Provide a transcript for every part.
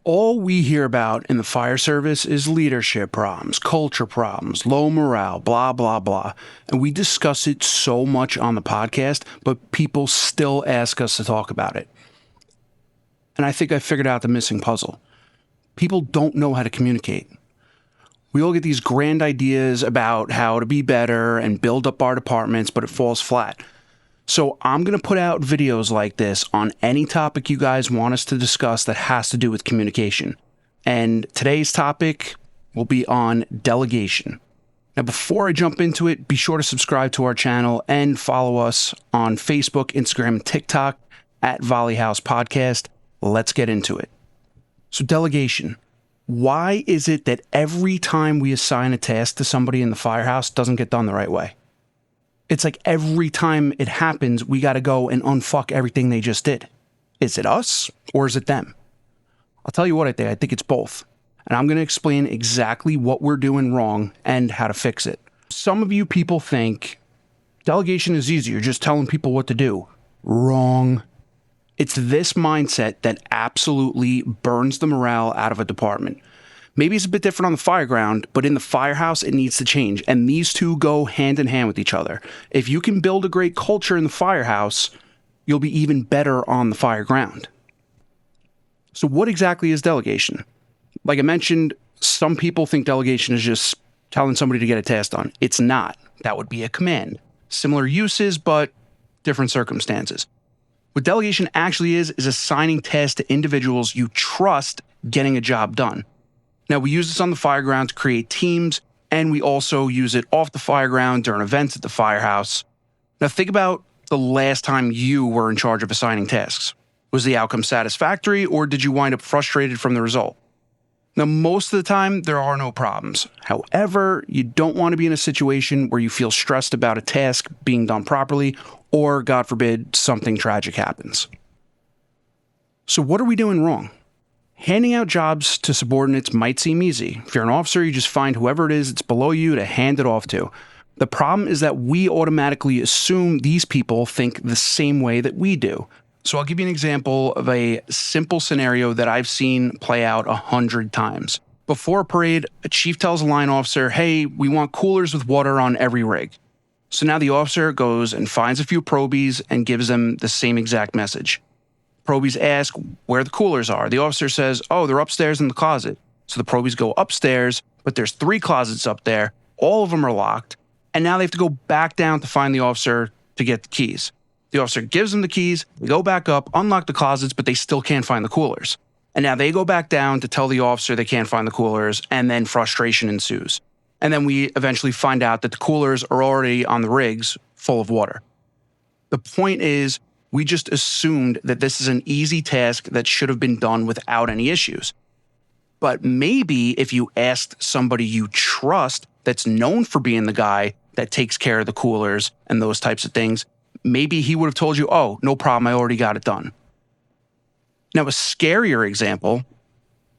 All we hear about in the fire service is leadership problems, culture problems, low morale, blah, blah, blah. And we discuss it so much on the podcast, but people still ask us to talk about it. And I think I figured out the missing puzzle. People don't know how to communicate. We all get these grand ideas about how to be better and build up our departments, but it falls flat. So I'm going to put out videos like this on any topic you guys want us to discuss that has to do with communication. And today's topic will be on delegation. Now, before I jump into it, be sure to subscribe to our channel and follow us on Facebook, Instagram, and TikTok at Volley House Podcast. Let's get into it. So delegation. Why is it that every time we assign a task to somebody in the firehouse, it doesn't get done the right way? It's like every time it happens, we got to go and unfuck everything they just did. Is it us or is it them? I'll tell you what I think. I think it's both. And I'm going to explain exactly what we're doing wrong and how to fix it. Some of you people think delegation is easy. You're just telling people what to do. Wrong. It's this mindset that absolutely burns the morale out of a department. Maybe it's a bit different on the fire ground, but in the firehouse, it needs to change. And these two go hand in hand with each other. If you can build a great culture in the firehouse, you'll be even better on the fire ground. So what exactly is delegation? Like I mentioned, some people think delegation is just telling somebody to get a task done. It's not. That would be a command. Similar uses, but different circumstances. What delegation actually is assigning tasks to individuals you trust getting a job done. Now, we use this on the fire ground to create teams, and we also use it off the fire ground during events at the firehouse. Now, think about the last time you were in charge of assigning tasks. Was the outcome satisfactory, or did you wind up frustrated from the result? Now, most of the time, there are no problems. However, you don't want to be in a situation where you feel stressed about a task being done properly, or, God forbid, something tragic happens. So what are we doing wrong? Handing out jobs to subordinates might seem easy. If you're an officer, you just find whoever it is that's below you to hand it off to. The problem is that we automatically assume these people think the same way that we do. So I'll give you an example of a simple scenario that I've seen play out 100 times. Before a parade, a chief tells a line officer, hey, we want coolers with water on every rig. So now the officer goes and finds a few probies and gives them the same exact message. Probies ask where the coolers are. The officer says, oh, they're upstairs in the closet. So the probies go upstairs, but there's 3 closets up there. All of them are locked. And now they have to go back down to find the officer to get the keys. The officer gives them the keys, they go back up, unlock the closets, but they still can't find the coolers. And now they go back down to tell the officer they can't find the coolers, and then frustration ensues. And then we eventually find out that the coolers are already on the rigs full of water. The point is, we just assumed that this is an easy task that should have been done without any issues. But maybe if you asked somebody you trust that's known for being the guy that takes care of the coolers and those types of things, maybe he would have told you, oh, no problem, I already got it done. Now, a scarier example,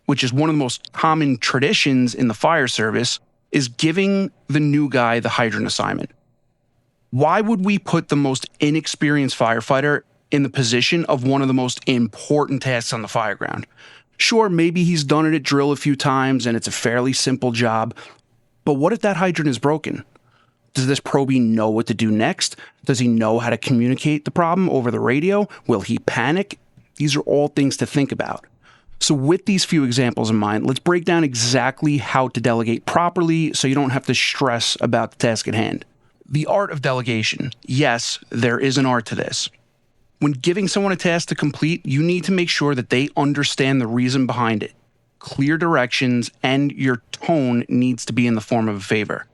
which is one of the most common traditions in the fire service, is giving the new guy the hydrant assignment. Why would we put the most inexperienced firefighter in the position of one of the most important tasks on the fire ground? Sure, maybe he's done it at drill a few times and it's a fairly simple job, but what if that hydrant is broken? Does this probie know what to do next? Does he know how to communicate the problem over the radio? Will he panic? These are all things to think about. So with these few examples in mind, let's break down exactly how to delegate properly so you don't have to stress about the task at hand. The art of delegation. Yes, there is an art to this. When giving someone a task to complete, you need to make sure that they understand the reason behind it. Clear directions, and your tone needs to be in the form of a favor.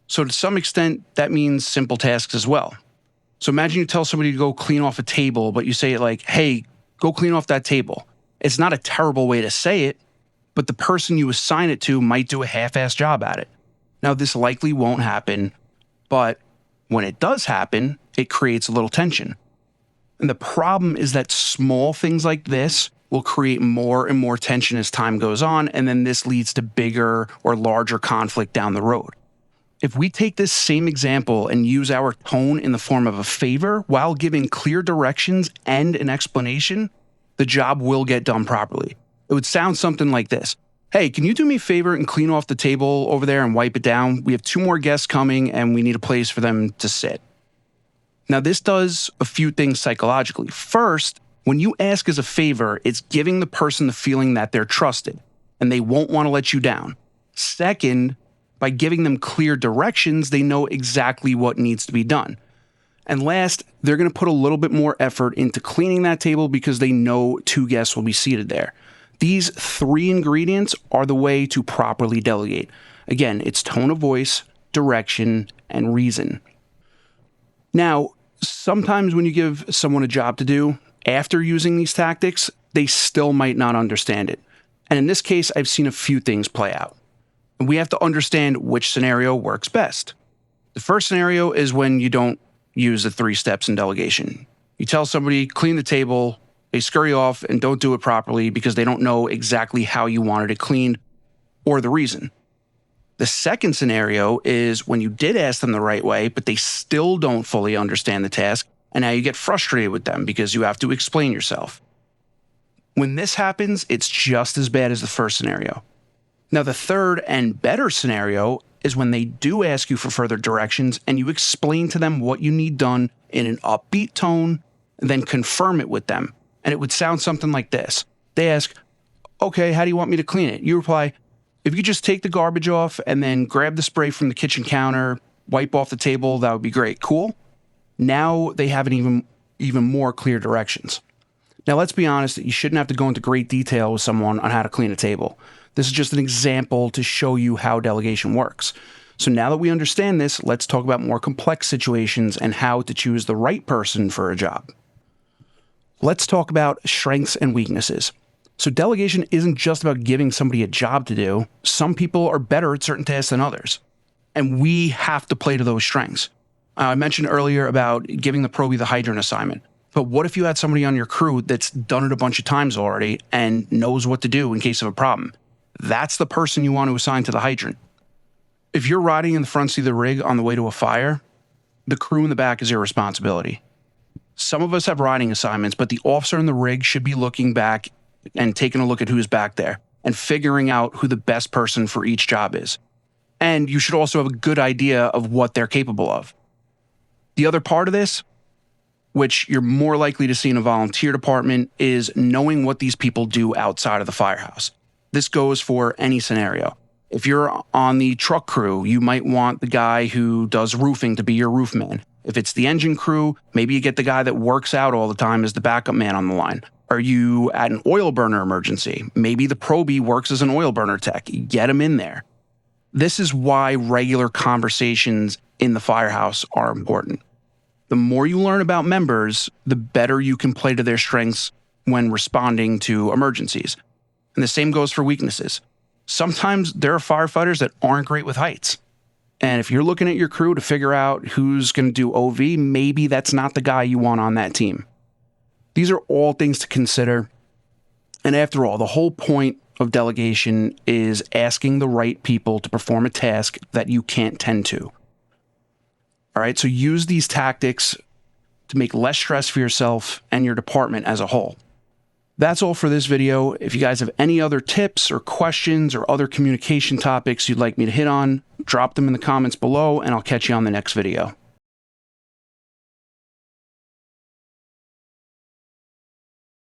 So to some extent, that means simple tasks as well. So imagine you tell somebody to go clean off a table, but you say it like, hey, go clean off that table. It's not a terrible way to say it, but the person you assign it to might do a half-assed job at it. Now, this likely won't happen, but when it does happen, it creates a little tension. And the problem is that small things like this will create more and more tension as time goes on, and then this leads to bigger or larger conflict down the road. If we take this same example and use our tone in the form of a favor while giving clear directions and an explanation, the job will get done properly. It would sound something like this. Hey, can you do me a favor and clean off the table over there and wipe it down? We have 2 more guests coming and we need a place for them to sit. Now, this does a few things psychologically. First, when you ask as a favor, it's giving the person the feeling that they're trusted and they won't want to let you down. Second, by giving them clear directions, they know exactly what needs to be done. And last, they're going to put a little bit more effort into cleaning that table because they know 2 guests will be seated there. These 3 ingredients are the way to properly delegate. Again, it's tone of voice, direction, and reason. Now, sometimes when you give someone a job to do, after using these tactics, they still might not understand it. And in this case, I've seen a few things play out. And we have to understand which scenario works best. The first scenario is when you don't use the 3 steps in delegation. You tell somebody, clean the table, they scurry off and don't do it properly because they don't know exactly how you wanted it cleaned or the reason. The second scenario is when you did ask them the right way, but they still don't fully understand the task, and now you get frustrated with them because you have to explain yourself. When this happens, it's just as bad as the first scenario. Now, the third and better scenario is when they do ask you for further directions and you explain to them what you need done in an upbeat tone, and then confirm it with them. And it would sound something like this. They ask, okay, how do you want me to clean it? You reply, if you could just take the garbage off and then grab the spray from the kitchen counter, wipe off the table, that would be great. Cool? Now they have even more clear directions. Now, let's be honest, you shouldn't have to go into great detail with someone on how to clean a table. This is just an example to show you how delegation works. So now that we understand this, let's talk about more complex situations and how to choose the right person for a job. Let's talk about strengths and weaknesses. So delegation isn't just about giving somebody a job to do. Some people are better at certain tasks than others, and we have to play to those strengths. I mentioned earlier about giving the probie the hydrant assignment, but what if you had somebody on your crew that's done it a bunch of times already and knows what to do in case of a problem? That's the person you want to assign to the hydrant. If you're riding in the front seat of the rig on the way to a fire, the crew in the back is your responsibility. Some of us have riding assignments, but the officer in the rig should be looking back and taking a look at who's back there and figuring out who the best person for each job is. And you should also have a good idea of what they're capable of. The other part of this, which you're more likely to see in a volunteer department, is knowing what these people do outside of the firehouse. This goes for any scenario. If you're on the truck crew, you might want the guy who does roofing to be your roof man. If it's the engine crew, maybe you get the guy that works out all the time as the backup man on the line. Are you at an oil burner emergency? Maybe the probie works as an oil burner tech. Get him in there. This is why regular conversations in the firehouse are important. The more you learn about members, the better you can play to their strengths when responding to emergencies. And the same goes for weaknesses. Sometimes there are firefighters that aren't great with heights. And if you're looking at your crew to figure out who's going to do OV, maybe that's not the guy you want on that team. These are all things to consider. And after all, the whole point of delegation is asking the right people to perform a task that you can't tend to. All right, so use these tactics to make less stress for yourself and your department as a whole. That's all for this video. If you guys have any other tips or questions or other communication topics you'd like me to hit on, drop them in the comments below and I'll catch you on the next video.